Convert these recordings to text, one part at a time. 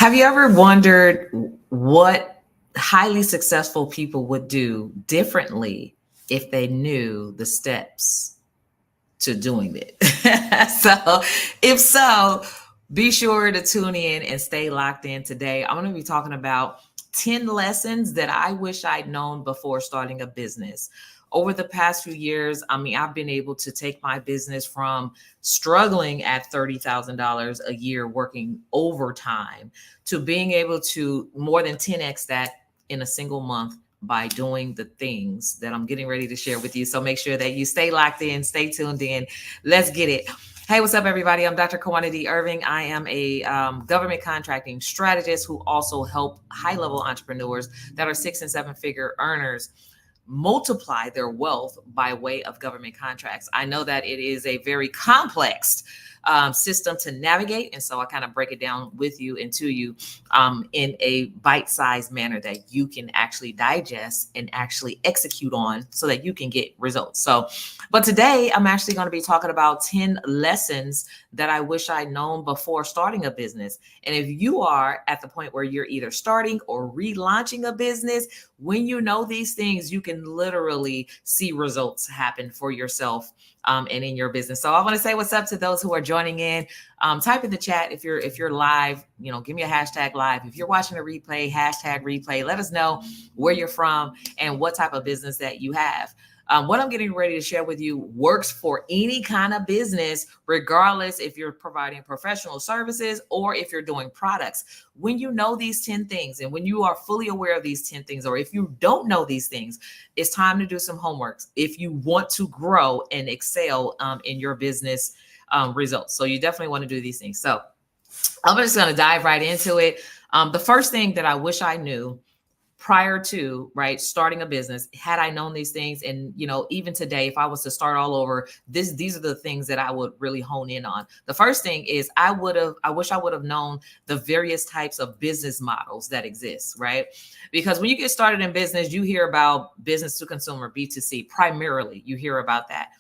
Have you ever wondered what highly successful people would do differently if they knew the steps to doing it? So, if so, be sure to tune in and stay locked in today. I'm going to be talking about 10 lessons that I wish I'd known before starting a business. Over the past few years, I've been able to take my business from struggling at $30,000 a year working overtime to being able to more than 10x that in a single month by doing the things that I'm getting ready to share with you. So make sure that you stay locked in, stay tuned in. Let's get it. Hey, what's up, everybody? I'm Dr. Kawana D. Irving. I am a government contracting strategist who also help high-level entrepreneurs that are 6 and 7 figure earners multiply their wealth by way of government contracts. I know that it is a very complex system to navigate. And so I kind of break it down with you and to you in a bite-sized manner that you can actually digest and actually execute on so that you can get results. But today I'm actually going to be talking about 10 lessons that I wish I'd known before starting a business. And if you are at the point where you're either starting or relaunching a business, when you know these things, you can literally see results happen for yourself and in your business. So I want to say what's up to those who are joining in. Type in the chat if you're live. Give me a hashtag live. If you're watching a replay, hashtag replay. Let us know where you're from and what type of business that you have. What I'm getting ready to share with you works for any kind of business, regardless if you're providing professional services or if you're doing products. When you know these 10 things and when you are fully aware of these 10 things, or if you don't know these things, it's time to do some homework if you want to grow and excel in your business results. So you definitely want to do these things. So I'm just going to dive right into it. The first thing that I wish I knew prior to starting a business, had I known these things, and even today, if I was to start all over, these are the things that I would really hone in on. The first thing is I wish I would have known the various types of business models that exist, right? Because when you get started in business, you hear about business to consumer, B2C, primarily you hear about that.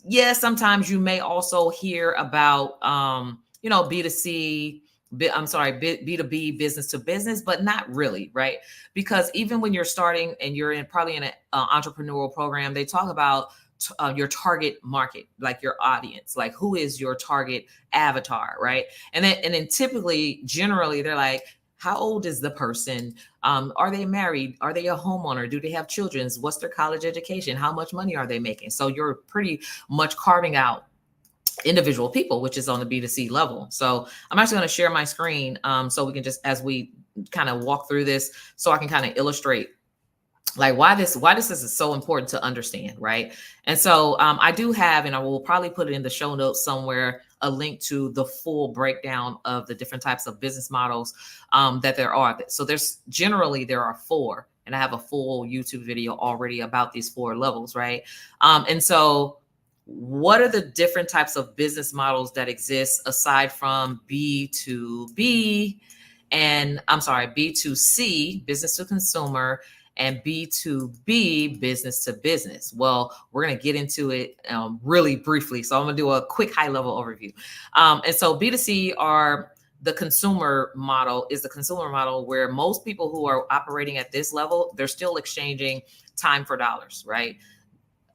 Yeah, sometimes you may also hear about B2C, B2B, business to business, but not really, right? Because even when you're starting and you're probably in an entrepreneurial program, they talk about your target market, like your audience, like who is your target avatar, right? And then typically, generally, they're like, how old is the person? Are they married? Are they a homeowner? Do they have children? What's their college education? How much money are they making? So you're pretty much carving out individual people, which is on the B2C level. So I'm actually going to share my screen so we can just, as we kind of walk through this, so I can kind of illustrate like why this is so important to understand, right? And so I do have, and I will probably put it in the show notes somewhere, a link to the full breakdown of the different types of business models that there are. So there are 4, and I have a full YouTube video already about these 4 levels, right? And so what are the different types of business models that exist aside from B2B and B2C, business to consumer, and B2B, business to business? Well, we're going to get into it really briefly. So I'm going to do a quick high level overview. And so B2C the consumer model where most people who are operating at this level, they're still exchanging time for dollars, right?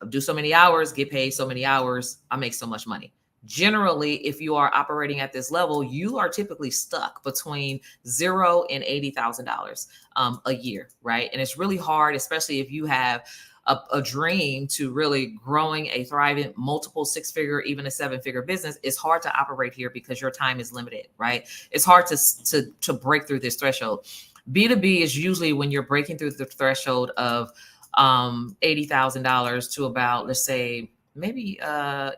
Do so many hours, get paid so many hours, I make so much money. Generally, if you are operating at this level, you are typically stuck between $0 and $80,000 a year, right? And it's really hard, especially if you have a dream to really growing a thriving multiple 6-figure, even a 7-figure business. It's hard to operate here because your time is limited, right? It's hard to break through this threshold. B2B is usually when you're breaking through the threshold of $80,000 to about, let's say, maybe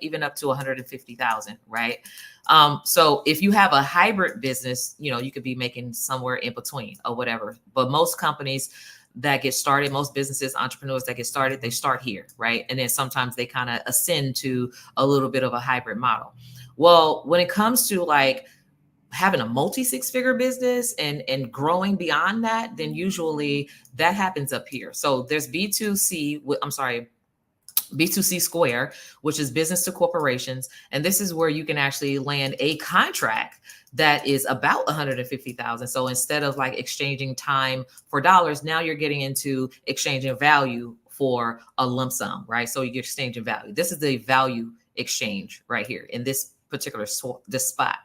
even up to 150,000, right? So if you have a hybrid business, you could be making somewhere in between or whatever. But most companies that get started, most businesses, entrepreneurs that get started, they start here, right? And then sometimes they kind of ascend to a little bit of a hybrid model. Well, when it comes to like having a multi 6-figure business and growing beyond that, then usually that happens up here. So there's B2C, B2C Square, which is business to corporations. And this is where you can actually land a contract that is about 150,000. So instead of like exchanging time for dollars, now you're getting into exchanging value for a lump sum, right? So you're exchanging value. This is the value exchange right here in this particular this spot.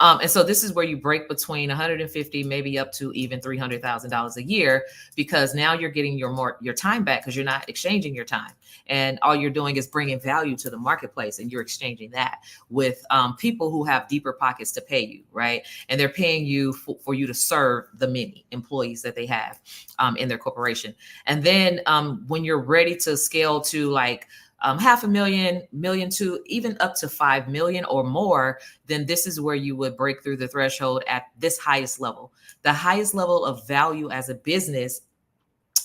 And so this is where you break between 150, maybe up to even $300,000 a year, because now you're getting your time back because you're not exchanging your time. And all you're doing is bringing value to the marketplace, and you're exchanging that with people who have deeper pockets to pay you, right? And they're paying you for you to serve the many employees that they have in their corporation. And then when you're ready to scale to like $500,000, million to even up to 5 million or more, then this is where you would break through the threshold at this highest level. The highest level of value as a business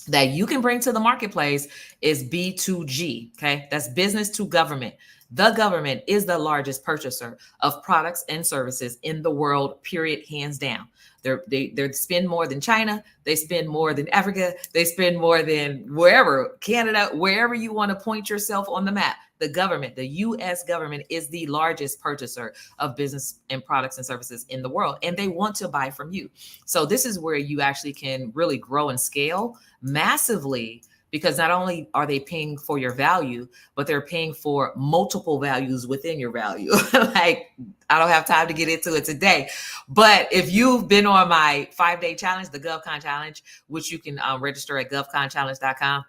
that you can bring to the marketplace is B2G. Okay. That's business to government. The government is the largest purchaser of products and services in the world, period, hands down. They spend more than China. They spend more than Africa. They spend more than wherever, Canada, wherever you want to point yourself on the map. The government, the US government, is the largest purchaser of business and products and services in the world, and they want to buy from you. So this is where you actually can really grow and scale massively, because not only are they paying for your value, but they're paying for multiple values within your value. Like, I don't have time to get into it today, but if you've been on my 5-day challenge, the GovCon challenge, which you can register at govconchallenge.com,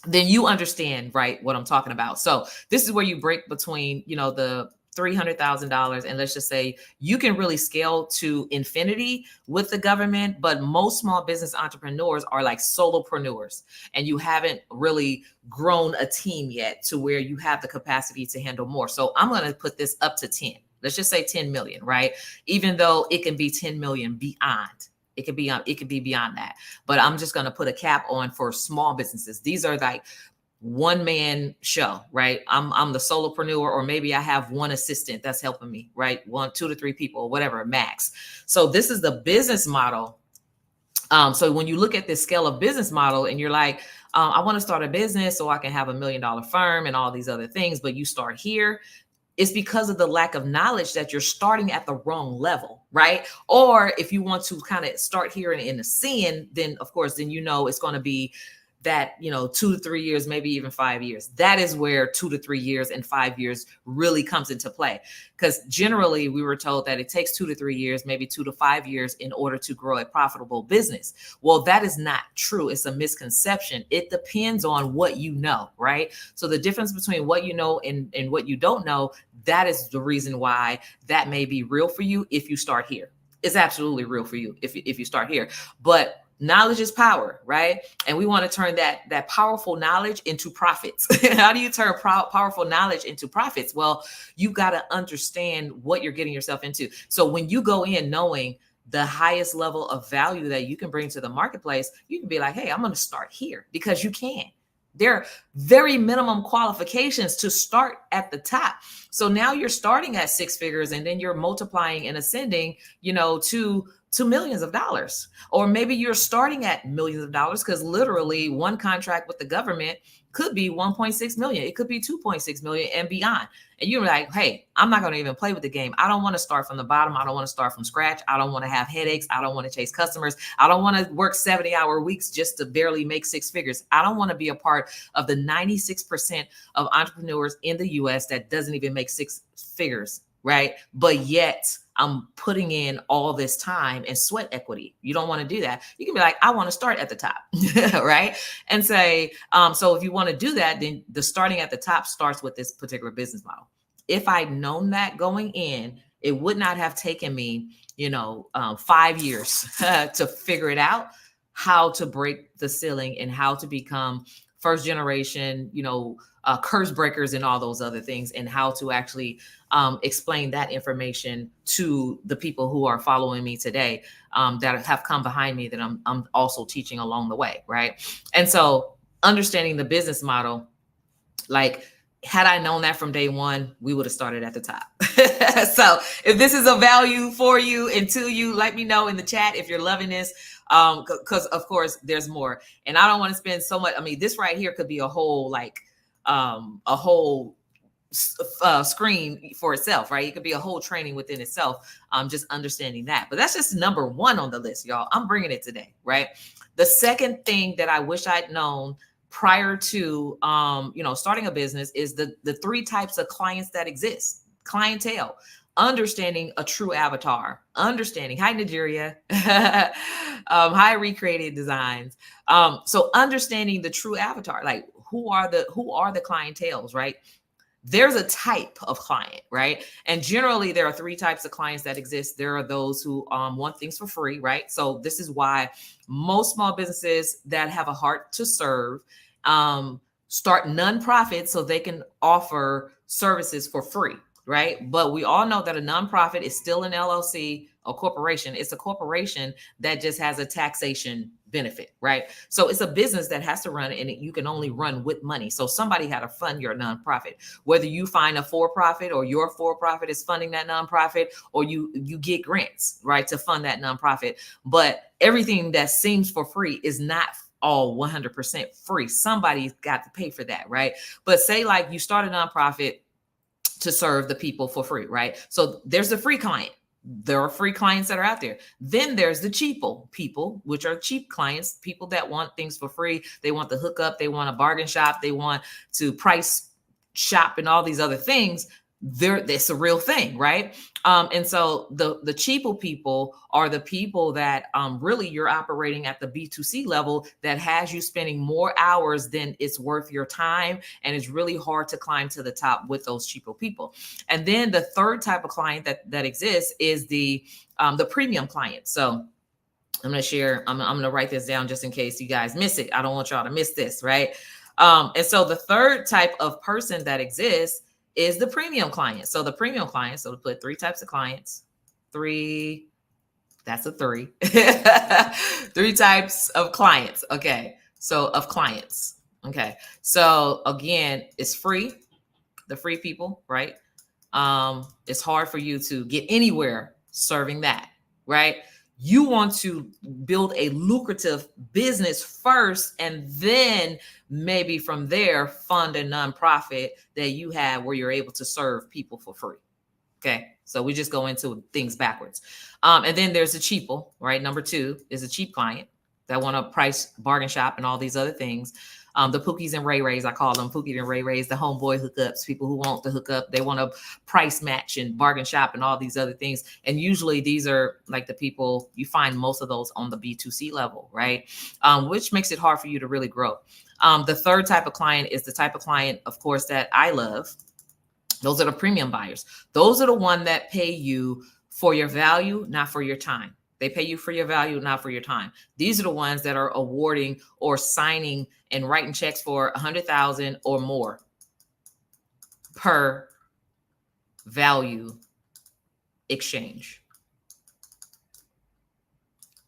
then you understand, right, what I'm talking about. So this is where you break between, the $300,000, and let's just say you can really scale to infinity with the government. But most small business entrepreneurs are like solopreneurs, and you haven't really grown a team yet to where you have the capacity to handle more. So I'm going to put this up to 10. Let's just say 10 million, right? Even though it can be 10 million beyond. It could be beyond that. But I'm just going to put a cap on for small businesses. These are like one-man show, right? I'm the solopreneur, or maybe I have one assistant that's helping me, right? 1, 2 to 3 people, whatever, max. So this is the business model. So when you look at this scale of business model and you're like, I want to start a business so I can have $1 million firm and all these other things, but you start here, it's because of the lack of knowledge that you're starting at the wrong level, right? Or if you want to kind of start here in the sin, then of course, then it's going to be that 2 to 3 years, maybe even 5 years. That is where 2 to 3 years and 5 years really comes into play. Because generally we were told that it takes 2 to 3 years, maybe 2 to 5 years in order to grow a profitable business. Well, that is not true. It's a misconception. It depends on what you know, right? So the difference between what you know and what you don't know, that is the reason why that may be real for you if you start here. It's absolutely real for you if you start here. But knowledge is power, right? And we want to turn that powerful knowledge into profits. How do you turn powerful knowledge into profits? Well, you got to understand what you're getting yourself into. So when you go in knowing the highest level of value that you can bring to the marketplace, you can be like, hey, I'm going to start here, because you can. There are very minimum qualifications to start at the top. So now you're starting at 6 figures, and then you're multiplying and ascending, to millions of dollars. Or maybe you're starting at millions of dollars, because literally one contract with the government could be 1.6 million. It could be 2.6 million and beyond. And you're like, hey, I'm not going to even play with the game. I don't want to start from the bottom. I don't want to start from scratch. I don't want to have headaches. I don't want to chase customers. I don't want to work 70-hour weeks just to barely make 6 figures. I don't want to be a part of the 96% of entrepreneurs in the US that doesn't even make 6 figures, right? But yet I'm putting in all this time and sweat equity. You don't want to do that. You can be like, I want to start at the top, right? And say, so if you want to do that, then the starting at the top starts with this particular business model. If I'd known that going in, it would not have taken me, 5 years to figure it out, how to break the ceiling and how to become first generation, curse breakers and all those other things, and how to actually explain that information to the people who are following me today, that have come behind me, that I'm also teaching along the way, right? And so understanding the business model, like, had I known that from day one, we would have started at the top. So if this is a value for you and to you, let me know in the chat if you're loving this. Because of course there's more, and I don't want to spend so much. I mean, this right here could be a whole a whole screen for itself, right? It could be a whole training within itself. Just understanding that. But that's just number one on the list, y'all. I'm bringing it today, right? The second thing that I wish I'd known prior to, starting a business is the three types of clients that exist. Clientele, understanding a true avatar, understanding, hi Nigeria, hi recreated designs. So understanding the true avatar, like who are the clienteles, right? There's a type of client, right? And generally there are three types of clients that exist. There are those who want things for free, right? So this is why most small businesses that have a heart to serve start nonprofits so they can offer services for free, right? But we all know that a nonprofit is still an LLC, a corporation. It's a corporation that just has a taxation benefit, right? So it's a business that has to run, and you can only run with money. So somebody had to fund your nonprofit, whether you find a for-profit or your for-profit is funding that nonprofit, or you get grants, right, to fund that nonprofit. But everything that seems for free is not all 100% free. Somebody's got to pay for that, right? But say like you start a nonprofit to serve the people for free, right? So there's the free client. There are free clients that are out there. Then there's the cheapo people, which are cheap clients, people that want things for free. They want the hookup. They want a bargain shop. They want to price shop and all these other things. It's a real thing, right? And so the cheapo people are the people that really you're operating at the B2C level that has you spending more hours than it's worth your time. And it's really hard to climb to the top with those cheapo people. And then the third type of client that exists is the premium client. So I'm going to share, I'm going to write this down just in case you guys miss it. I don't want y'all to miss this, right? And so the third type of person that exists is the premium client. So the premium client, so we put three types of clients, that's a three, three types of clients. Okay. So of clients. Okay. So again, it's free, the free people, right? It's hard for you to get anywhere serving that, right? You want to build a lucrative business first, and then maybe from there fund a nonprofit that you have where you're able to serve people for free. Okay, so we just go into things backwards. And then there's the cheapo, right? Number two is a cheap client that want to price bargain shop and all these other things. The Pookies and Ray Rays, I call them Pookie and Ray Rays, the homeboy hookups, people who want the hookup, they want to price match and bargain shop and all these other things. And usually these are like the people, you find most of those on the B2C level, right? Which makes it hard for you to really grow. The third type of client is the type of client, of course, that I love. Those are the premium buyers. Those are the ones that pay you for your value, not for your time. They pay you for your value, not for your time. These are the ones that are awarding or signing and writing checks for $100,000 or more per value exchange.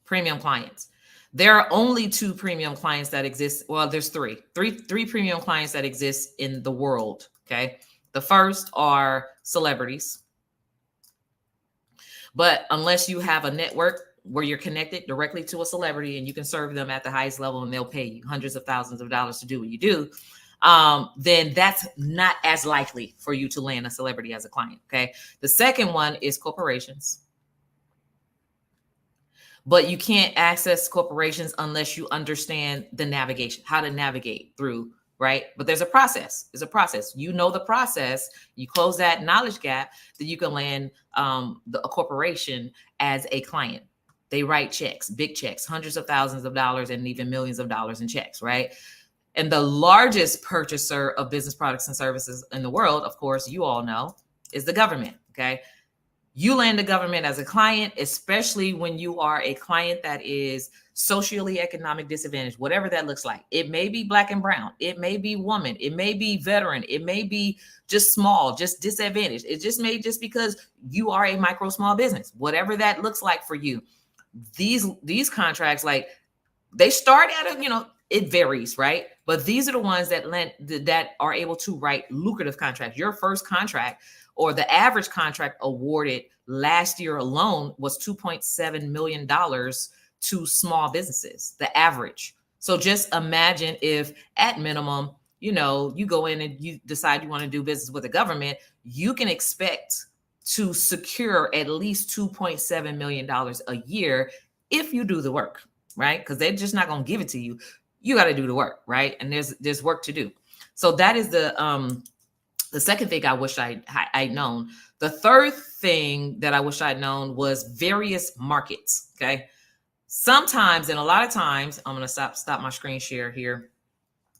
Premium clients. There are only two premium clients that exist. Well, there's three premium clients that exist in the world. Okay. The first are celebrities. But unless you have a network where you're connected directly to a celebrity and you can serve them at the highest level and they'll pay you hundreds of thousands of dollars to do what you do, then that's not as likely for you to land a celebrity as a client. Okay. The second one is corporations. But you can't access corporations unless you understand the navigation, how to navigate through, right? But there's a process. There's a process. You know the process. You close that knowledge gap, then you can land a corporation as a client. They write checks, big checks, hundreds of thousands of dollars and even millions of dollars in checks, right? And the largest purchaser of business products and services in the world, of course, you all know, is the government, okay? You land the government as a client, especially when you are a client that is socially economic disadvantaged, whatever that looks like. It may be Black and brown. It may be woman. It may be veteran. It may be just small, just disadvantaged. It just may just because you are a micro small business, whatever that looks like for you. These contracts, like they start at a, it varies, right? But these are the ones that are able to write lucrative contracts. Your first contract or the average contract awarded last year alone was $2.7 million to small businesses, the average. So just imagine if at minimum, you go in and you decide you want to do business with the government, you can expect to secure at least $2.7 million a year if you do the work, right? Because they're just not going to give it to you. You got to do the work, right? And there's work to do. So that is the second thing I wish I'd known. The third thing that I wish I'd known was various markets. Okay. Sometimes, and a lot of times, I'm going to stop my screen share here.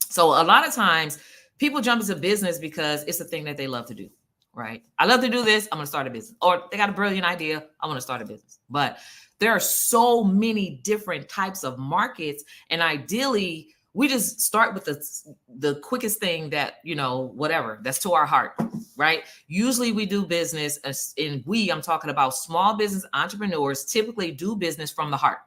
So a lot of times people jump into business because it's a thing that they love to do, right? I love to do this. I'm going to start a business. Or they got a brilliant idea. I'm going to start a business. But there are so many different types of markets. And ideally, we just start with the quickest thing that, whatever, that's to our heart, right? Usually we do business, I'm talking about small business entrepreneurs typically do business from the heart,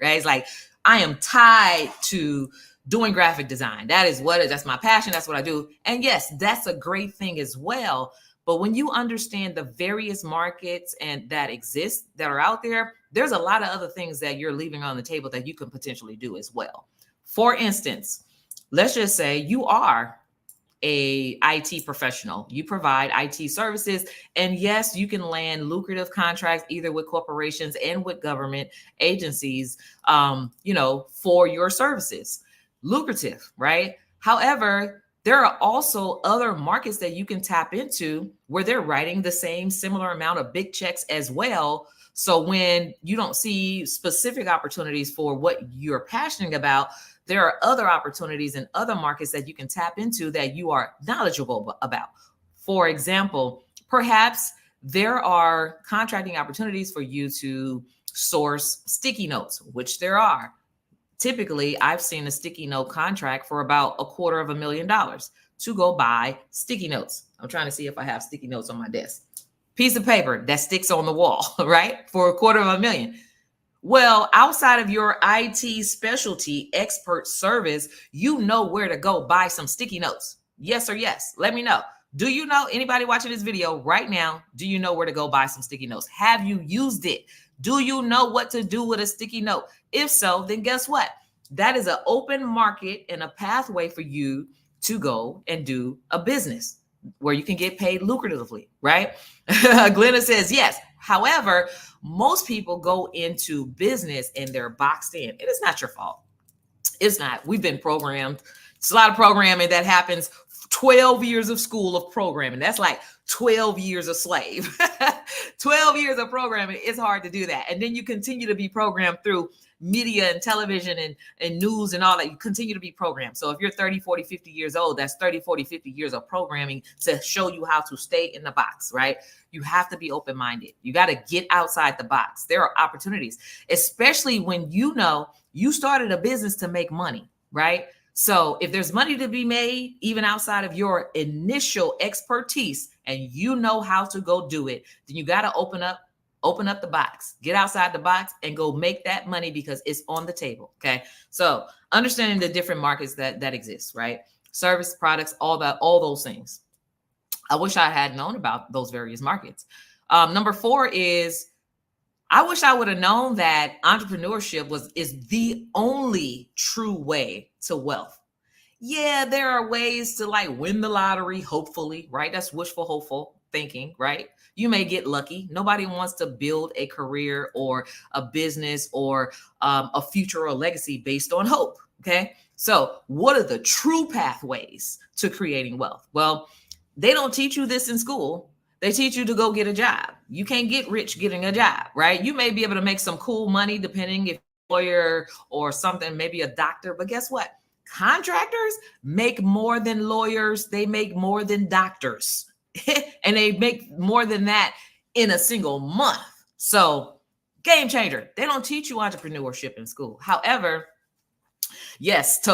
right? It's like, I am tied to doing graphic design. That's my passion. That's what I do. And yes, that's a great thing as well. But when you understand the various markets and that exist, that are out there, there's a lot of other things that you're leaving on the table that you can potentially do as well. For instance, let's just say you are a IT professional. You provide IT services. And yes, you can land lucrative contracts either with corporations and with government agencies, for your services. Lucrative, right? However, there are also other markets that you can tap into where they're writing the same similar amount of big checks as well. So when you don't see specific opportunities for what you're passionate about, there are other opportunities in other markets that you can tap into that you are knowledgeable about. For example, perhaps there are contracting opportunities for you to source sticky notes, which there are. Typically, I've seen a sticky note contract for about $250,000 to go buy sticky notes. I'm trying to see if I have sticky notes on my desk. Piece of paper that sticks on the wall, right? For $250,000. Well, outside of your IT specialty expert service, you know where to go buy some sticky notes. Yes or yes? Let me know. Do you know, anybody watching this video right now, do you know where to go buy some sticky notes? Have you used it? Do you know what to do with a sticky note? If so, then guess what? That is an open market and a pathway for you to go and do a business where you can get paid lucratively, right? Glenna says yes. However, most people go into business and they're boxed in. It is not your fault. It's not. We've been programmed. It's a lot of programming that happens. 12 years of school of programming. That's like 12 years a slave. 12 years of programming. It's hard to do that. And then you continue to be programmed through media and television and news and all that. You continue to be programmed. So if you're 30, 40, 50 years old, that's 30, 40, 50 years of programming to show you how to stay in the box, right? You have to be open-minded. You got to get outside the box. There are opportunities, especially when you know you started a business to make money, right? So if there's money to be made, even outside of your initial expertise, and you know how to go do it, then you got to open up the box, get outside the box and go make that money because it's on the table. Okay. So understanding the different markets that exist, right? Service, products, all those things. I wish I had known about those various markets. Number 4 is, I wish I would have known that entrepreneurship is the only true way to wealth. Yeah, there are ways to like win the lottery, hopefully, right? That's wishful, hopeful thinking, right? You may get lucky. Nobody wants to build a career or a business or a future or legacy based on hope. Okay. So what are the true pathways to creating wealth? Well, they don't teach you this in school. They teach you to go get a job. You can't get rich getting a job, right? You may be able to make some cool money depending if you're a lawyer or something, maybe a doctor, but guess what? Contractors make more than lawyers. They make more than doctors. And they make more than that in a single month. So game changer. They don't teach you entrepreneurship in school. However, yes, to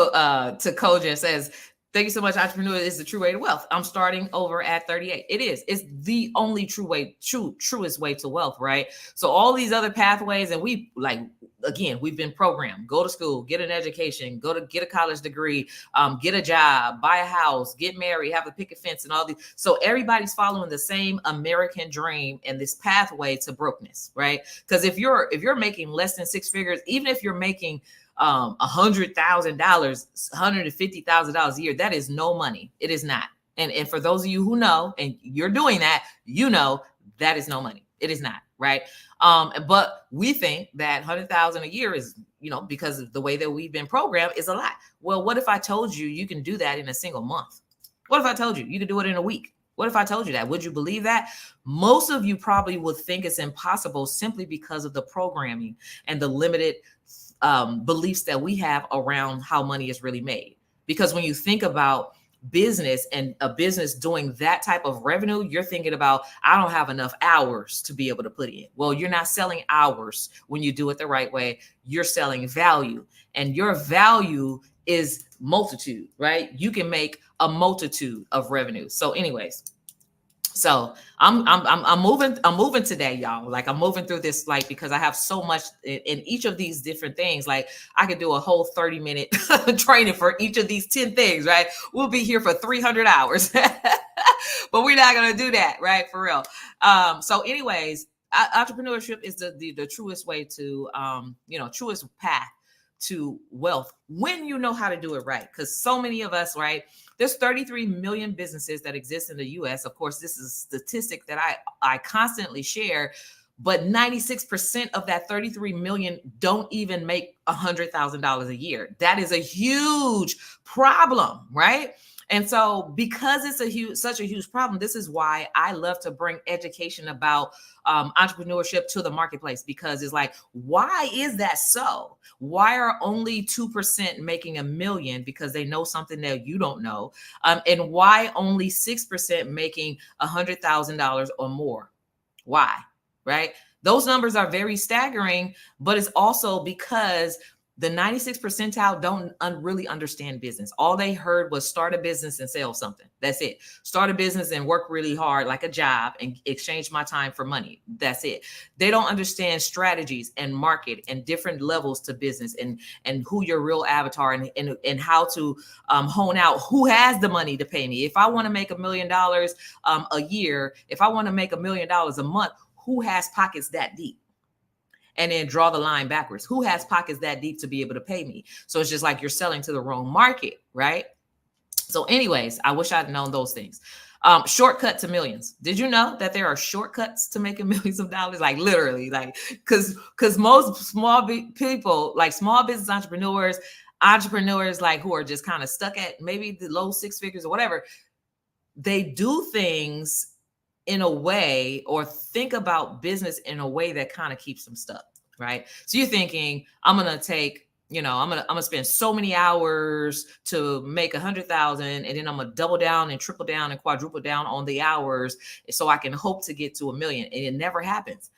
Koja says, thank you so much. Entrepreneur is the true way to wealth. I'm starting over at 38. It is. It's the only truest way to wealth, right? So all these other pathways, and we've been programmed. Go to school, get an education, get a college degree, get a job, buy a house, get married, have a picket fence, and all these. So everybody's following the same American dream and this pathway to brokenness, right? Because if you're making less than 6 figures, even if you're making $100,000, $150,000 a year. That is no money. It is not. And for those of you who know, and you're doing that, you know that is no money. It is not, right? But we think that 100,000 a year is, because of the way that we've been programmed, is a lot. Well, what if I told you you can do that in a single month? What if I told you you could do it in a week? What if I told you that? Would you believe that? Most of you probably would think it's impossible simply because of the programming and the limited beliefs that we have around how money is really made. Because when you think about business and a business doing that type of revenue, you're thinking about, I don't have enough hours to be able to put in. Well, you're not selling hours when you do it the right way. You're selling value, and your value is multitude, right? You can make a multitude of revenue. So anyways, so I'm moving today, y'all. Like, I'm moving through this, like, because I have so much in each of these different things. Like, I could do a whole 30-minute training for each of these 10 things, right? We'll be here for 300 hours, but we're not going to do that, right? For real. So anyways, entrepreneurship is the truest way to, truest path to wealth when you know how to do it right. Because so many of us, right? There's 33 million businesses that exist in the US. Of course, this is a statistic that I constantly share, but 96% of that 33 million don't even make $100,000 a year. That is a huge problem, right? And so because it's such a huge problem, this is why I love to bring education about entrepreneurship to the marketplace, because it's like, why is that so? Why are only 2% making $1 million because they know something that you don't know? And why only 6% making $100,000 or more? Why? Right? Those numbers are very staggering, but it's also because the 96th percentile don't really understand business. All they heard was start a business and sell something. That's it. Start a business and work really hard like a job and exchange my time for money. That's it. They don't understand strategies and market and different levels to business and who your real avatar and how to hone out who has the money to pay me. If I want to make $1 million a year, if I want to make $1 million a month, who has pockets that deep? And then draw the line backwards. Who has pockets that deep to be able to pay me? So it's just like you're selling to the wrong market, right? So anyways, I wish I'd known those things. Shortcut to millions. Did you know that there are shortcuts to making millions of dollars? Like, literally, like, because most small people, like small business entrepreneurs like who are just kind of stuck at maybe the low six figures or whatever, they do things in a way, or think about business in a way that kind of keeps them stuck, right? So you're thinking, I'm gonna take, I'm gonna spend so many hours to make 100,000, and then I'm gonna double down and triple down and quadruple down on the hours so I can hope to get to $1 million, and it never happens.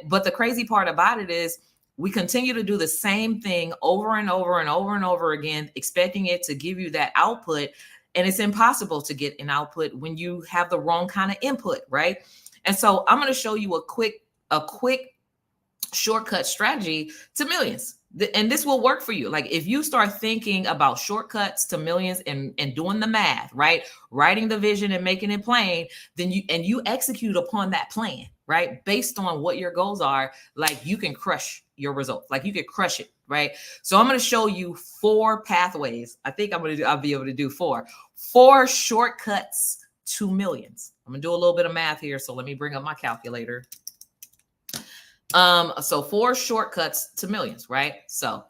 But the crazy part about it is, we continue to do the same thing over and over and over and over again, expecting it to give you that output. And it's impossible to get an output when you have the wrong kind of input, right? And so I'm going to show you a quick shortcut strategy to millions. And this will work for you. Like, if you start thinking about shortcuts to millions and doing the math, right? Writing the vision and making it plain, then you execute upon that plan, right? Based on what your goals are, like, you can crush your result. Like, you can crush it, right? So I'm going to show you 4 pathways. I think I'll be able to do 4 shortcuts to millions. I'm going to do a little bit of math here. So let me bring up my calculator. So 4 shortcuts to millions, right? So,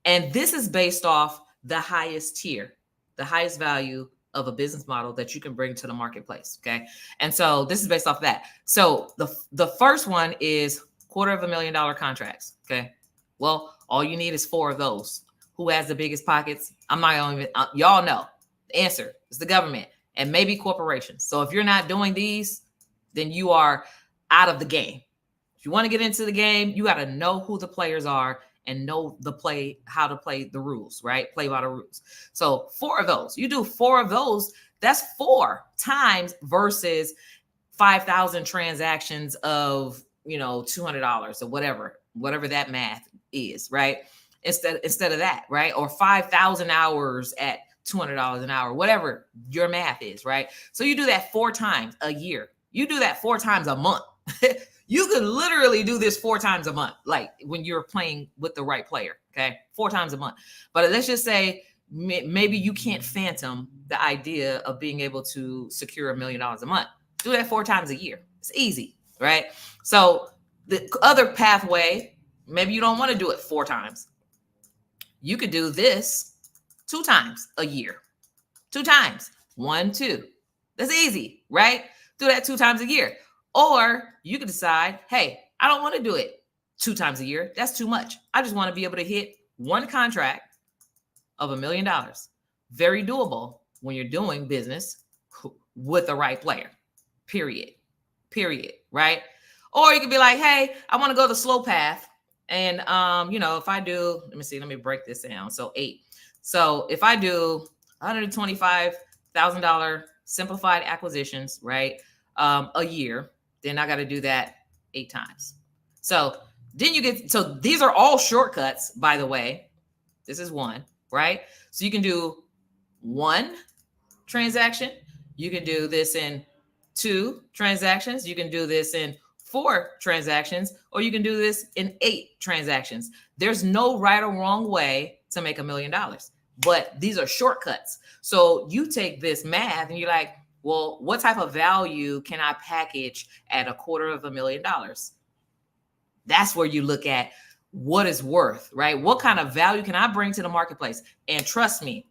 and this is based off the highest tier, the highest value of a business model that you can bring to the marketplace. Okay. And so this is based off that. So the first one is $250,000 contracts. Okay. Well, all you need is 4 of those. Who has the biggest pockets? I'm not going to even, y'all know the answer is the government and maybe corporations. So if you're not doing these, then you are out of the game. If you want to get into the game, you got to know who the players are and know how to play the rules, right? Play by the rules. So 4 of those, you do 4 of those, that's 4 times versus 5,000 transactions of, $200 or whatever that math is, right? Instead of that, right? Or 5,000 hours at $200 an hour, whatever your math is, right? So you do that 4 times a year. You do that 4 times a month. You could literally do this 4 times a month, like when you're playing with the right player. Okay, 4 times a month. But let's just say maybe you can't phantom the idea of being able to secure $1 million a month. Do that 4 times a year. It's easy, right? So the other pathway, maybe you don't want to do it 4 times. You could do this 2 times a year. 2 times. 1, 2. That's easy, right? Do that 2 times a year. Or you could decide, hey, I don't want to do it 2 times a year. That's too much. I just want to be able to hit one contract of $1 million. Very doable when you're doing business with the right player. Period. Right? Or you could be like, hey, I want to go the slow path. And, if I do, let me break this down. So 8. So if I do $125,000 simplified acquisitions, right, a year, then I got to do that 8 times. So then so these are all shortcuts, by the way. This is 1, right? So you can do 1 transaction. You can do this in 2 transactions. You can do this in 4 transactions, or you can do this in 8 transactions. There's no right or wrong way to make $1 million, but these are shortcuts. So you take this math and you're like, well, what type of value can I package at $250,000? That's where you look at what is worth, right? What kind of value can I bring to the marketplace? And trust me,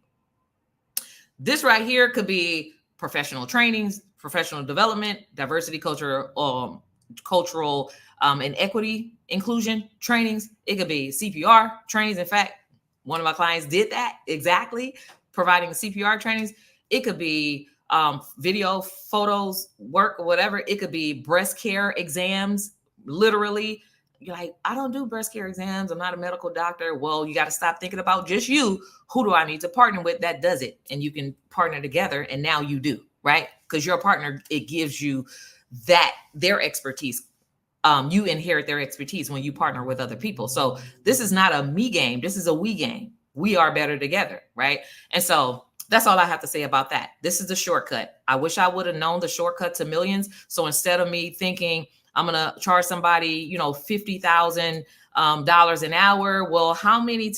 this right here could be professional trainings, professional development, diversity, cultural and equity inclusion trainings. It could be CPR trainings. In fact, one of my clients did that exactly, providing CPR trainings. It could be video, photos, work, or whatever. It could be breast care exams. Literally, you're like, I don't do breast care exams. I'm not a medical doctor. Well, you got to stop thinking about just you. Who do I need to partner with that does it? And you can partner together. And now you do, right? Because your partner, it gives you their expertise. You inherit their expertise when you partner with other people. So this is not a me game. This is a we game. We are better together, right? And so that's all I have to say about that. This is the shortcut. I wish I would have known the shortcut to millions. So instead of me thinking I'm going to charge somebody, $50,000 an hour. Well, how many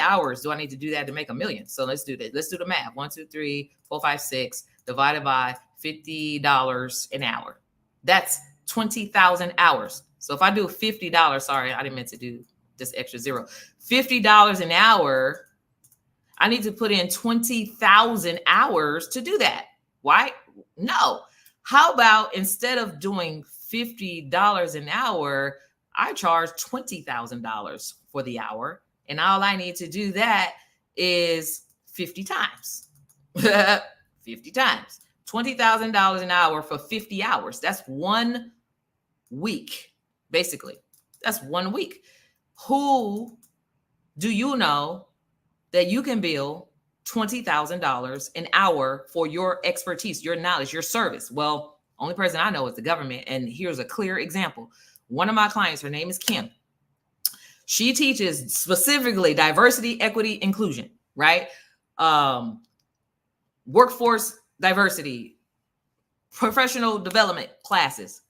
hours do I need to do that to make $1 million? So let's do that. Let's do the math. 1, 2, 3, 4, 5, 6 divided by $50 an hour. That's 20,000 hours. So if I do $50, sorry, I didn't mean to do this extra zero. $50 an hour, I need to put in 20,000 hours to do that. Why? No. How about instead of doing $50 an hour, I charge $20,000 for the hour. And all I need to do that is 50 times. 50 times. $20,000 an hour for 50 hours. That's 1 week, basically. That's 1 week. Who do you know that you can bill $20,000 an hour for your expertise, your knowledge, your service? Well, only person I know is the government. And here's a clear example. One of my clients, her name is Kim. She teaches specifically diversity, equity, inclusion, right? Workforce diversity, professional development classes.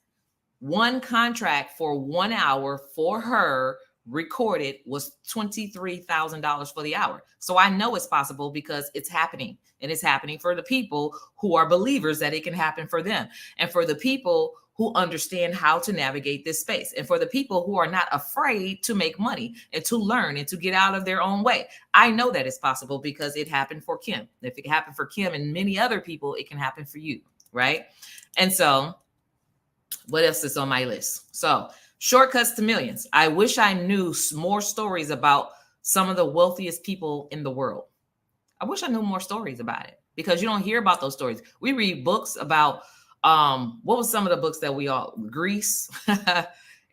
One contract for 1 hour for her recorded was $23,000 for the hour. So I know it's possible because it's happening, and it's happening for the people who are believers that it can happen for them, and for the people who understand how to navigate this space, and for the people who are not afraid to make money and to learn and to get out of their own way. I know that it's possible because it happened for Kim. If it happened for Kim and many other people, it can happen for you, right? And so what else is on my list? So shortcuts to millions. I wish I knew more stories about some of the wealthiest people in the world. I wish I knew more stories about it, because you don't hear about those stories. We read books about, what was some of the books that Greece.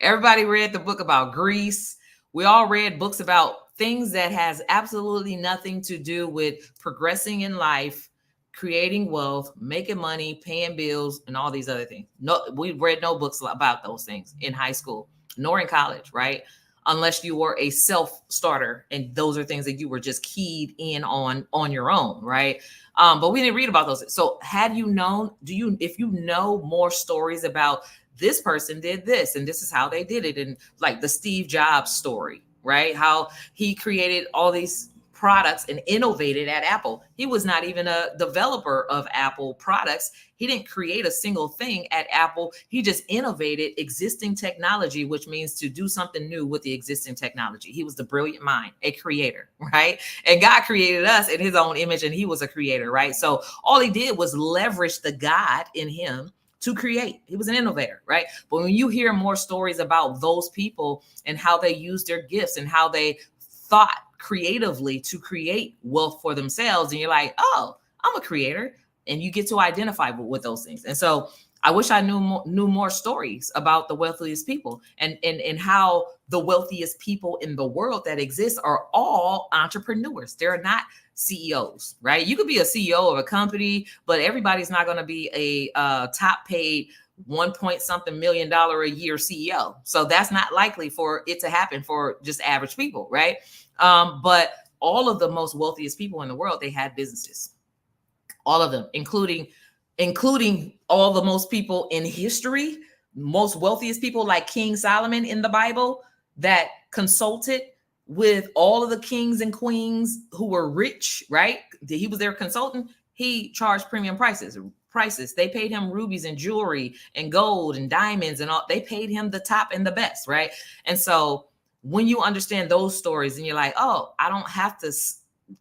Everybody read the book about Greece. We all read books about things that has absolutely nothing to do with progressing in life, creating wealth, making money, paying bills, and all these other things. No, we read no books about those things in high school, nor in college, right? Unless you were a self-starter, and those are things that you were just keyed in on your own, right? But we didn't read about those. So had you known, if you know more stories about this person did this and this is how they did it. And like the Steve Jobs story, right? How he created all these products and innovated at Apple. He was not even a developer of Apple products. He didn't create a single thing at Apple. He just innovated existing technology, which means to do something new with the existing technology. He was the brilliant mind, a creator, right? And God created us in his own image, and he was a creator, right? So all he did was leverage the God in him to create. He was an innovator, right? But when you hear more stories about those people and how they used their gifts and how they thought creatively to create wealth for themselves, and you're like, oh, I'm a creator, and you get to identify with those things. And so I wish I knew more stories about the wealthiest people and how the wealthiest people in the world that exist are all entrepreneurs. They're not CEOs, right? You could be a CEO of a company, but everybody's not going to be a top paid $1 million a year CEO. So that's not likely for it to happen for just average people, right? But all of the most wealthiest people in the world, they had businesses. All of them, including all the most people in history, most wealthiest people like King Solomon in the Bible that consulted with all of the kings and queens who were rich, right? He was their consultant. He charged premium prices. They paid him rubies and jewelry and gold and diamonds and all. They paid him the top and the best, right? And so when you understand those stories and you're like, oh, I don't have to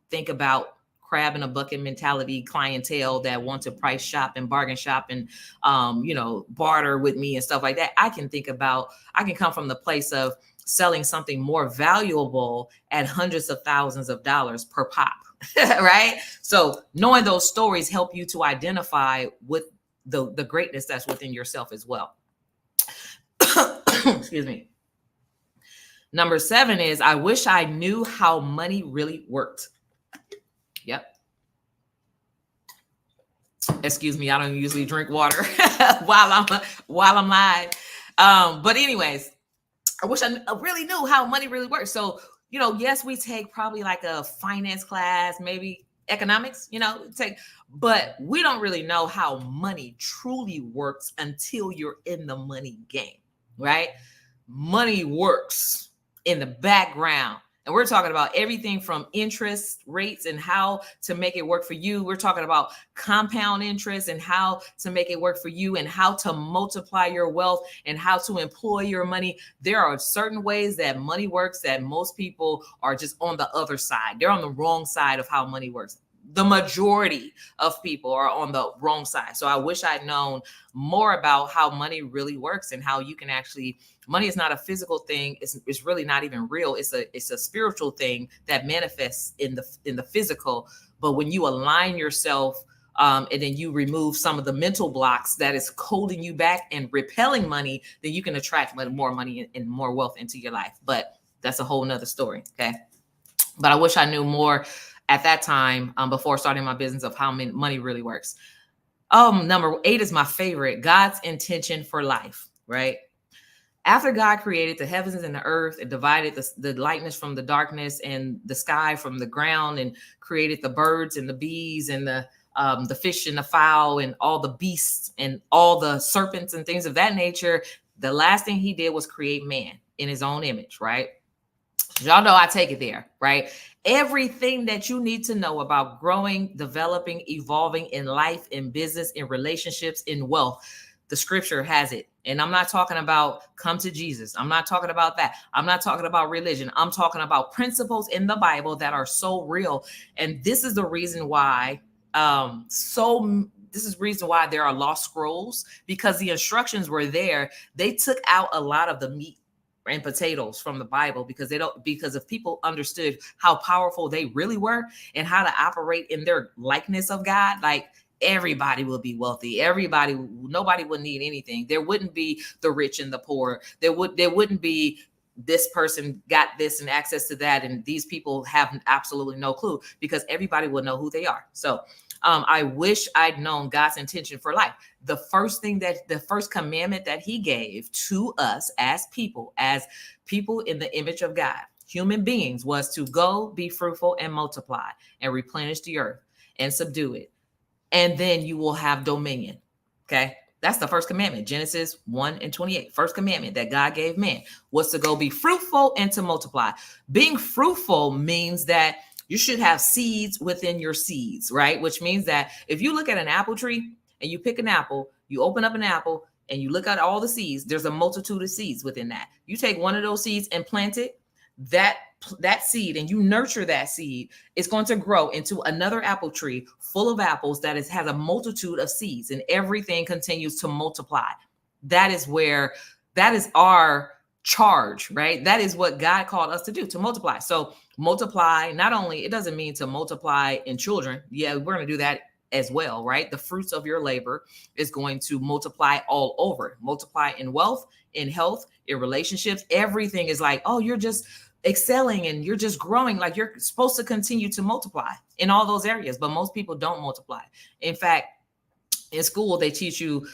think about crab in a bucket mentality clientele that want to price shop and bargain shop and barter with me and stuff like that. I can come from the place of selling something more valuable at hundreds of thousands of dollars per pop. Right? So knowing those stories help you to identify with the greatness that's within yourself as well. Excuse me. Number 7 is, I wish I knew how money really worked. Yep. Excuse me, I don't usually drink water while I'm live. But anyways, I wish I really knew how money really works. So, yes, we take probably like a finance class, maybe economics, but we don't really know how money truly works until you're in the money game, right? Money works in the background. And we're talking about everything from interest rates and how to make it work for you. We're talking about compound interest and how to make it work for you and how to multiply your wealth and how to employ your money. There are certain ways that money works that most people are just on the other side. They're on the wrong side of how money works. The majority of people are on the wrong side. So I wish I'd known more about how money really works and how you can actually, money is not a physical thing. It's really not even real. It's a spiritual thing that manifests in the physical. But when you align yourself and then you remove some of the mental blocks that is holding you back and repelling money, then you can attract more money and more wealth into your life. But that's a whole nother story. Okay. But I wish I knew more at that time before starting my business of how money really works. Number 8 is my favorite, God's intention for life, right? After God created the heavens and the earth and divided the lightness from the darkness and the sky from the ground and created the birds and the bees and the fish and the fowl and all the beasts and all the serpents and things of that nature, the last thing he did was create man in his own image, right? Y'all know I take it there, right? Everything that you need to know about growing, developing, evolving in life, in business, in relationships, in wealth, the scripture has it. And I'm not talking about come to Jesus. I'm not talking about that. I'm not talking about religion. I'm talking about principles in the Bible that are so real. And this is the reason why this is the reason why there are lost scrolls, because the instructions were there. They took out a lot of the meat and potatoes from the Bible because if people understood how powerful they really were and how to operate in their likeness of God, like everybody will be wealthy. Nobody would need anything. There wouldn't be the rich and the poor. There wouldn't be this person got this and access to that, and these people have absolutely no clue, because everybody will know who they are. So I wish I'd known God's intention for life. The first commandment that he gave to us as people in the image of God, human beings, was to go, be fruitful, and multiply, and replenish the earth and subdue it. And then you will have dominion. Okay. That's the first commandment, Genesis 1:28. First commandment that God gave man was to go be fruitful and to multiply. Being fruitful means that you should have seeds within your seeds, right? Which means that if you look at an apple tree and you pick an apple, you open up an apple and you look at all the seeds, there's a multitude of seeds within that. You take one of those seeds and plant it, that seed, and you nurture that seed, it's going to grow into another apple tree full of apples that has a multitude of seeds, and everything continues to multiply. That is our charge, right? That is what God called us to do, to multiply. So multiply, not only, it doesn't mean to multiply in children. Yeah, we're going to do that as well, right? The fruits of your labor is going to multiply all over, multiply in wealth, in health, in relationships. Everything is like, oh, you're just excelling and you're just growing. Like, you're supposed to continue to multiply in all those areas, but most people don't multiply. In fact, in school, they teach you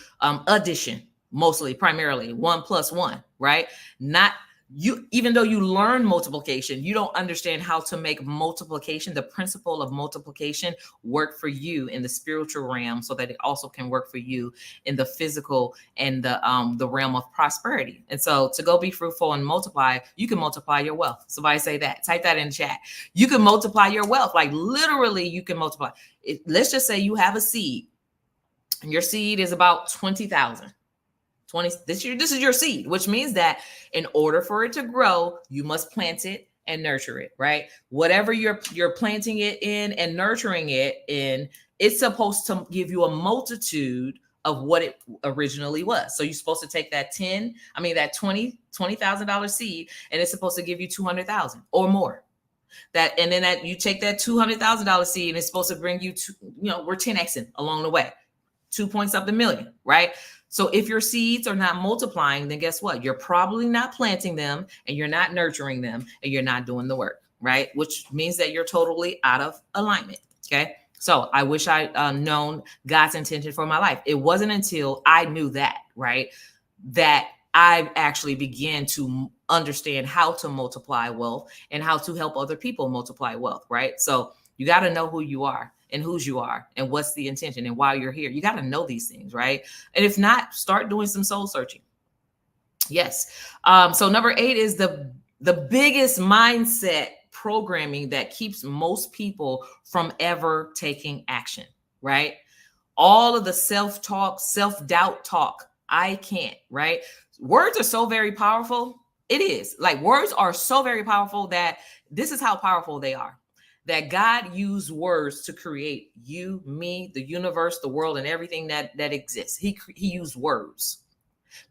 addition, mostly, primarily 1 + 1, right? Not you, even though you learn multiplication, you don't understand how to make multiplication, the principle of multiplication, work for you in the spiritual realm, so that it also can work for you in the physical and the realm of prosperity. And so to go be fruitful and multiply, you can multiply your wealth. Somebody say that, type that in the chat. You can multiply your wealth. Like, literally, you can multiply it. Let's just say you have a seed and your seed is about 20,000. This is your seed, which means that in order for it to grow, you must plant it and nurture it, right? Whatever you're planting it in and nurturing it in, it's supposed to give you a multitude of what it originally was. So you're supposed to take that $20,000 seed, and it's supposed to give you 200,000 or more. And then that you take that $200,000 seed, and it's supposed to bring you to, we're 10xing along the way, 2 million, right? So if your seeds are not multiplying, then guess what? You're probably not planting them, and you're not nurturing them, and you're not doing the work, right? Which means that you're totally out of alignment. Okay. So I wish I known God's intention for my life. It wasn't until I knew that, right, that I actually began to understand how to multiply wealth and how to help other people multiply wealth, right? So you got to know who you are and whose you are and what's the intention and why you're here. You got to know these things, right? And if not, start doing some soul searching. Yes. So number 8 is the biggest mindset programming that keeps most people from ever taking action, right? All of the self-talk, self-doubt talk, I can't, right? Words are so very powerful. It is. Like, words are so very powerful that this is how powerful they are. That God used words to create you, me, the universe, the world, and everything that exists. He used words.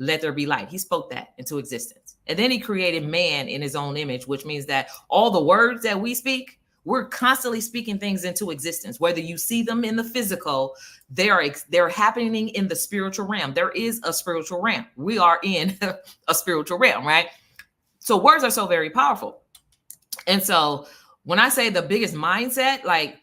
Let there be light. He spoke that into existence. And then he created man in his own image, which means that all the words that we speak, we're constantly speaking things into existence. Whether you see them in the physical, they're happening in the spiritual realm. There is a spiritual realm. We are in a spiritual realm, right? So words are so very powerful. And so when I say the biggest mindset, like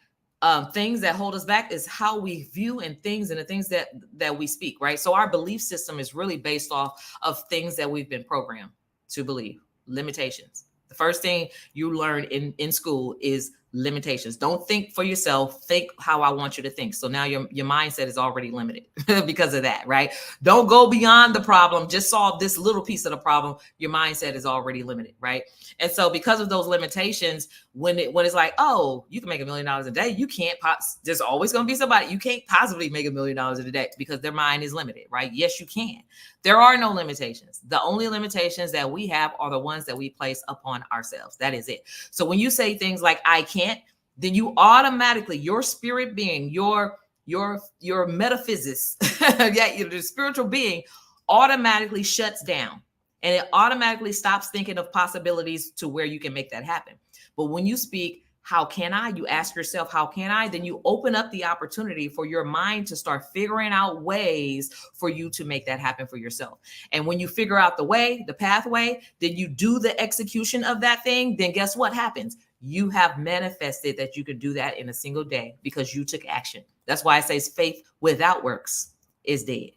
things that hold us back, is how we view and the things that we speak, right? So our belief system is really based off of things that we've been programmed to believe, limitations. The first thing you learn in school is limitations. Don't think for yourself. Think how I want you to think. So now your mindset is already limited because of that, right? Don't go beyond the problem. Just solve this little piece of the problem. Your mindset is already limited, right? And so because of those limitations, when it's like, oh, you can make $1 million a day, you can't. There's always going to be somebody you can't possibly make $1 million a day because their mind is limited, right? Yes, you can. There are no limitations. The only limitations that we have are the ones that we place upon ourselves. That is it. So when you say things like I can't, then you automatically, your spirit being, your metaphysics, the spiritual being automatically shuts down, and it automatically stops thinking of possibilities to where you can make that happen. But when you speak, how can I? You ask yourself, how can I? Then you open up the opportunity for your mind to start figuring out ways for you to make that happen for yourself. And when you figure out the pathway, then you do the execution of that thing, then guess what happens? You have manifested that you could do that in a single day because you took action. That's why I say faith without works is dead.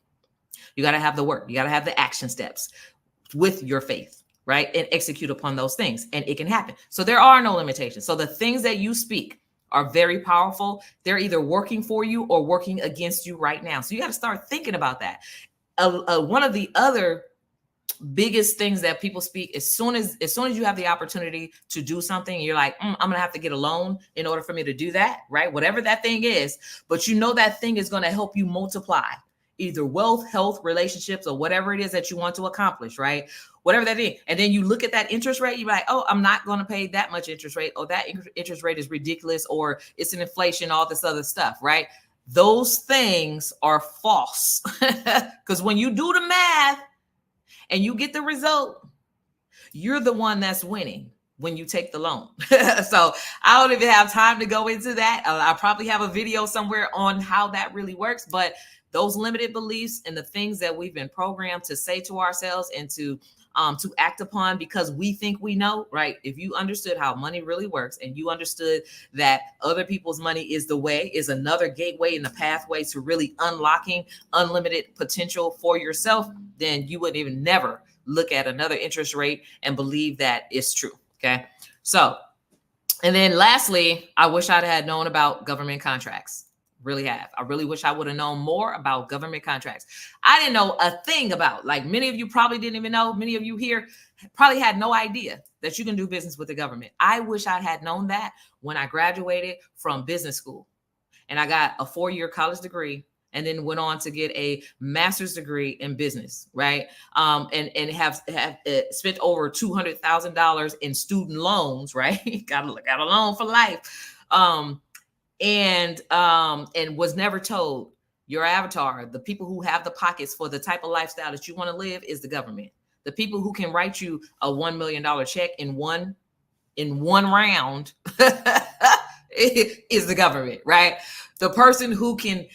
You got to have the work. You got to have the action steps with your faith, right? And execute upon those things, and it can happen. So there are no limitations. So the things that you speak are very powerful. They're either working for you or working against you right now. So you got to start thinking about that. one of the other biggest things that people speak, as soon as you have the opportunity to do something, you're like, I'm gonna have to get a loan in order for me to do that, right? Whatever that thing is, but that thing is going to help you multiply either wealth, health, relationships, or whatever it is that you want to accomplish, right? Whatever that is. And then you look at that interest rate, you're like, oh, I'm not going to pay that much interest rate, or that interest rate is ridiculous, or it's an inflation, all this other stuff, right? Those things are false. Because when you do the math and you get the result, you're the one that's winning when you take the loan. So I don't even have time to go into that. I probably have a video somewhere on how that really works, but those limited beliefs and the things that we've been programmed to say to ourselves and to act upon because we think we know, right? If you understood how money really works and you understood that other people's money is another gateway and the pathway to really unlocking unlimited potential for yourself, then you would even never look at another interest rate and believe that it's true. Okay. So, and then lastly, I wish I'd had known about government contracts. Really have. I really wish I would have known more about government contracts. I didn't know a thing about, like many of you probably didn't even know. Many of you here probably had no idea that you can do business with the government. I wish I had known that when I graduated from business school and I got a 4-year college degree and then went on to get a master's degree in business, right? And have spent over $200,000 in student loans, right? got a loan for life. And was never told your avatar, the people who have the pockets for the type of lifestyle that you want to live, is the government. The people who can write you a $1 million check in one round is the government, right? The person who can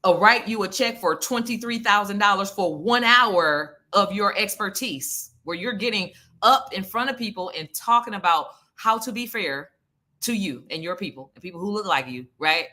write you a check for $23,000 for 1 hour of your expertise, where you're getting up in front of people and talking about how to be fair to you and your people and people who look like you, right,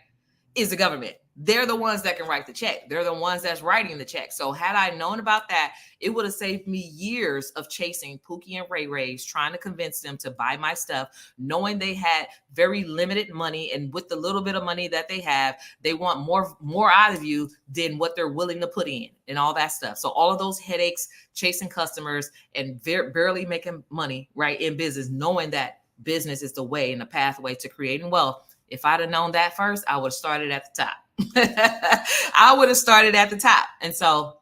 is the government. They're the ones that can write the check. They're the ones that's writing the check. So had I known about that, it would have saved me years of chasing Pookie and Ray Rays, trying to convince them to buy my stuff, knowing they had very limited money. And with the little bit of money that they have, they want more out of you than what they're willing to put in and all that stuff. So all of those headaches, chasing customers and barely making money, right, in business, knowing that business is the way and the pathway to creating wealth. If I'd have known that first, I would have started at the top. I would have started at the top. And so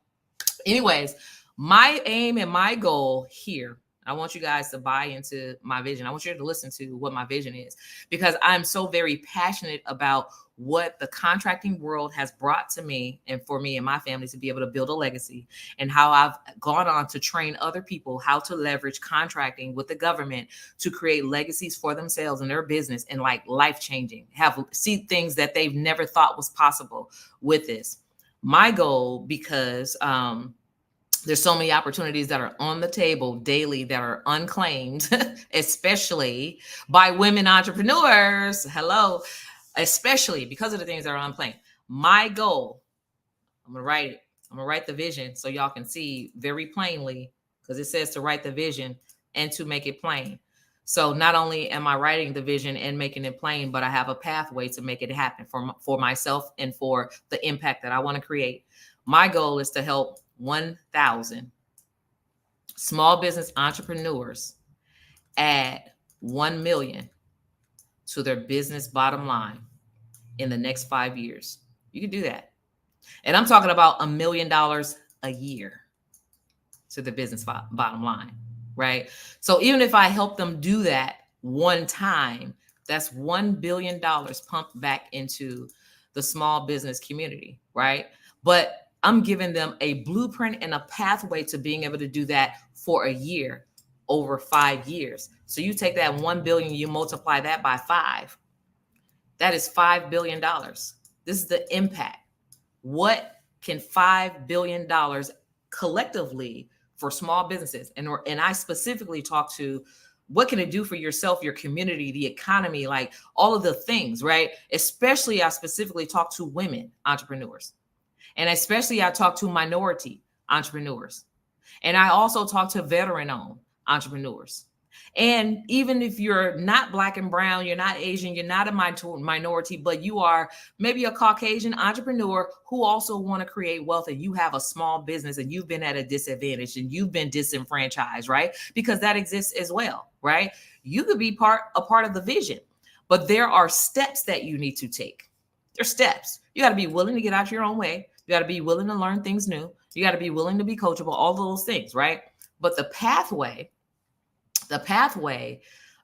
anyways, my aim and my goal here, I want you guys to buy into my vision. I want you to listen to what my vision is, because I'm so very passionate about what the contracting world has brought to me and for me and my family to be able to build a legacy, and how I've gone on to train other people how to leverage contracting with the government to create legacies for themselves and their business, and like life-changing, see things that they've never thought was possible with this. My goal, because there's so many opportunities that are on the table daily that are unclaimed, especially by women entrepreneurs. Hello. Especially because of the things that are unclaimed. My goal, I'm going to write it. I'm going to write the vision so y'all can see very plainly, because it says to write the vision and to make it plain. So not only am I writing the vision and making it plain, but I have a pathway to make it happen for myself and for the impact that I want to create. My goal is to help 1,000 small business entrepreneurs add 1 million to their business bottom line in the next 5 years. You can do that. And I'm talking about $1 million a year to the business bottom line, right? So even if I help them do that one time, that's $1 billion pumped back into the small business community, right? But I'm giving them a blueprint and a pathway to being able to do that for a year, over 5 years. So you take that 1 billion, you multiply that by 5. That is $5 billion. This is the impact. What can $5 billion collectively for small businesses? And I specifically talk to what can it do for yourself, your community, the economy, like all of the things, right? Especially I specifically talk to women entrepreneurs. And especially I talk to minority entrepreneurs. And I also talk to veteran-owned entrepreneurs. And even if you're not Black and brown, you're not Asian, you're not a minority, but you are maybe a Caucasian entrepreneur who also want to create wealth, and you have a small business and you've been at a disadvantage and you've been disenfranchised, right? Because that exists as well, right? You could be a part of the vision, but there are steps that you need to take. There's steps. You got to be willing to get out your own way. You got to be willing to learn things new. You got to be willing to be coachable, all those things, right? But the pathway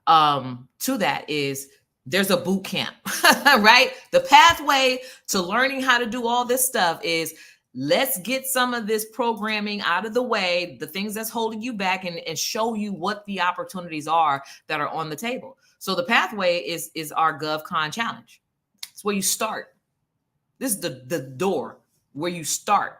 to that is there's a boot camp, right? The pathway to learning how to do all this stuff is let's get some of this programming out of the way, the things that's holding you back, and show you what the opportunities are that are on the table. So the pathway is our GovCon challenge. It's where you start. This is the door where you start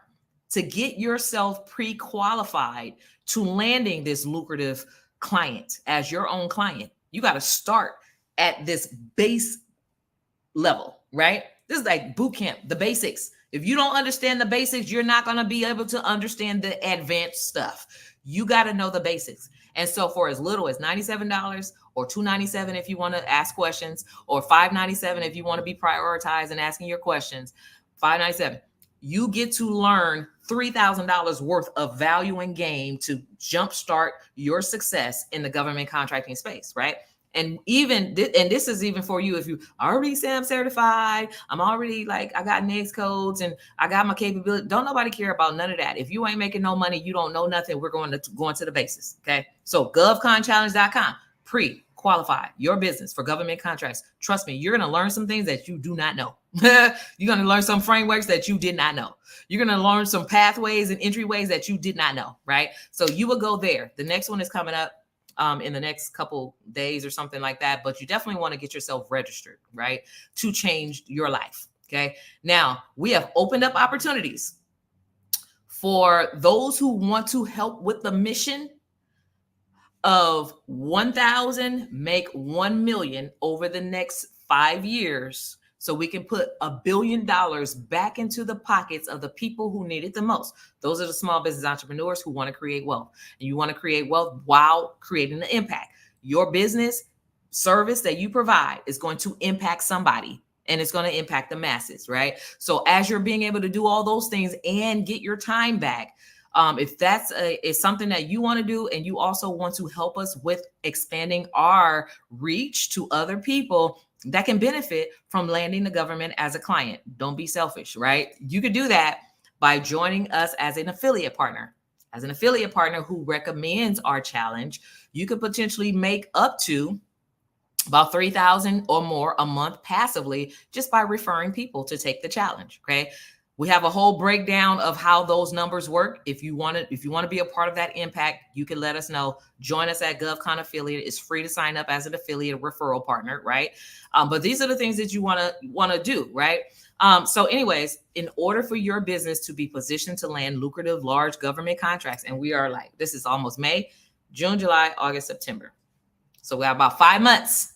to get yourself pre-qualified to landing this lucrative client as your own client. You got to start at this base level, right? This is like boot camp, the basics. If you don't understand the basics, you're not going to be able to understand the advanced stuff. You got to know the basics. And so for as little as $97 or $297 if you want to ask questions, or $597 if you want to be prioritized and asking your questions, $597, you get to learn $3,000 worth of value and game to jumpstart your success in the government contracting space, right? And this is even for you if you already say I'm certified, I'm already I got NAICS codes and I got my capability. Don't nobody care about none of that. If you ain't making no money, you don't know nothing. We're going to the basics. Okay. So govconchallenge.com, pre-qualify your business for government contracts. Trust me, you're going to learn some things that you do not know. You're going to learn some frameworks that you did not know. You're going to learn some pathways and entryways that you did not know. Right. So you will go there. The next one is coming up in the next couple days or something like that. But you definitely want to get yourself registered, right, to change your life. Okay. Now we have opened up opportunities for those who want to help with the mission of 1,000 make 1 million over the next 5 years. So we can put $1 billion back into the pockets of the people who need it the most. Those are the small business entrepreneurs who want to create wealth. And you want to create wealth while creating an impact. Your business service that you provide is going to impact somebody, and it's going to impact the masses, right? So as you're being able to do all those things and get your time back, if that's is something that you want to do, and you also want to help us with expanding our reach to other people that can benefit from landing the government as a client. Don't be selfish, right? You could do that by joining us as an affiliate partner. As an affiliate partner who recommends our challenge, you could potentially make up to about $3,000 or more a month passively just by referring people to take the challenge. Okay. We have a whole breakdown of how those numbers work. If you want to be a part of that impact, you can let us know. Join us at GovCon Affiliate. It's free to sign up as an affiliate referral partner, right? But these are the things that you want to do, right? So anyways, in order for your business to be positioned to land lucrative, large government contracts, and we are this is almost May, June, July, August, September. So we have about 5 months.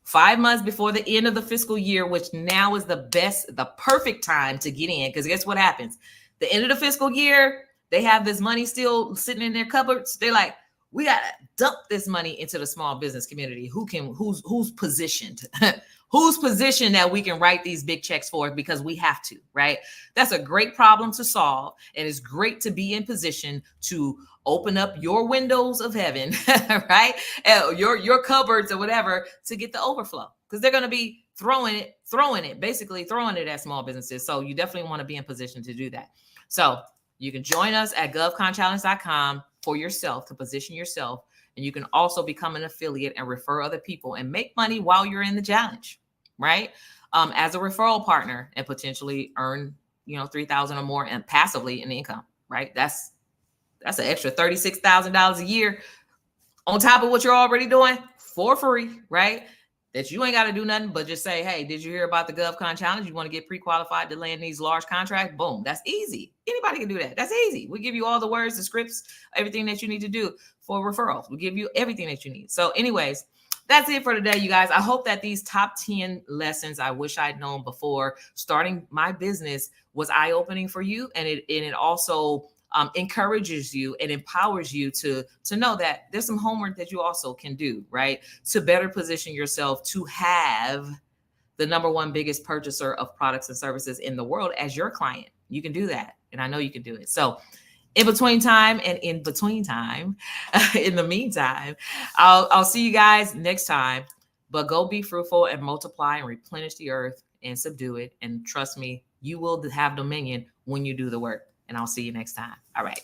5 months before the end of the fiscal year, which now is the perfect time to get in. Because guess what happens? The end of the fiscal year, they have this money still sitting in their cupboards. They're like, we got to dump this money into the small business community. Who's positioned? Who's positioned that we can write these big checks for, because we have to, right? That's a great problem to solve. And it's great to be in position to open up your windows of heaven, right? Your cupboards or whatever to get the overflow, because they're going to be throwing it at small businesses. So you definitely want to be in position to do that. So you can join us at govconchallenge.com for yourself to position yourself. And you can also become an affiliate and refer other people and make money while you're in the challenge, right? As a referral partner, and potentially earn, $3,000 or more and passively in income, right? That's an extra $36,000 a year on top of what you're already doing for free, right? That you ain't got to do nothing but just say, hey, did you hear about the GovCon challenge? You want to get pre-qualified to land these large contracts? Boom. That's easy. Anybody can do that. That's easy. We give you all the words, the scripts, everything that you need to do for referrals. We give you everything that you need. So anyways, that's it for today, you guys. I hope that these top 10 lessons I wish I'd known before starting my business was eye-opening for you. And it also encourages you and empowers you to know that there's some homework that you also can do, right? To better position yourself to have the number one biggest purchaser of products and services in the world as your client. You can do that. And I know you can do it. So in between time, in the meantime, I'll see you guys next time. But go be fruitful and multiply and replenish the earth and subdue it. And trust me, you will have dominion when you do the work. And I'll see you next time. All right.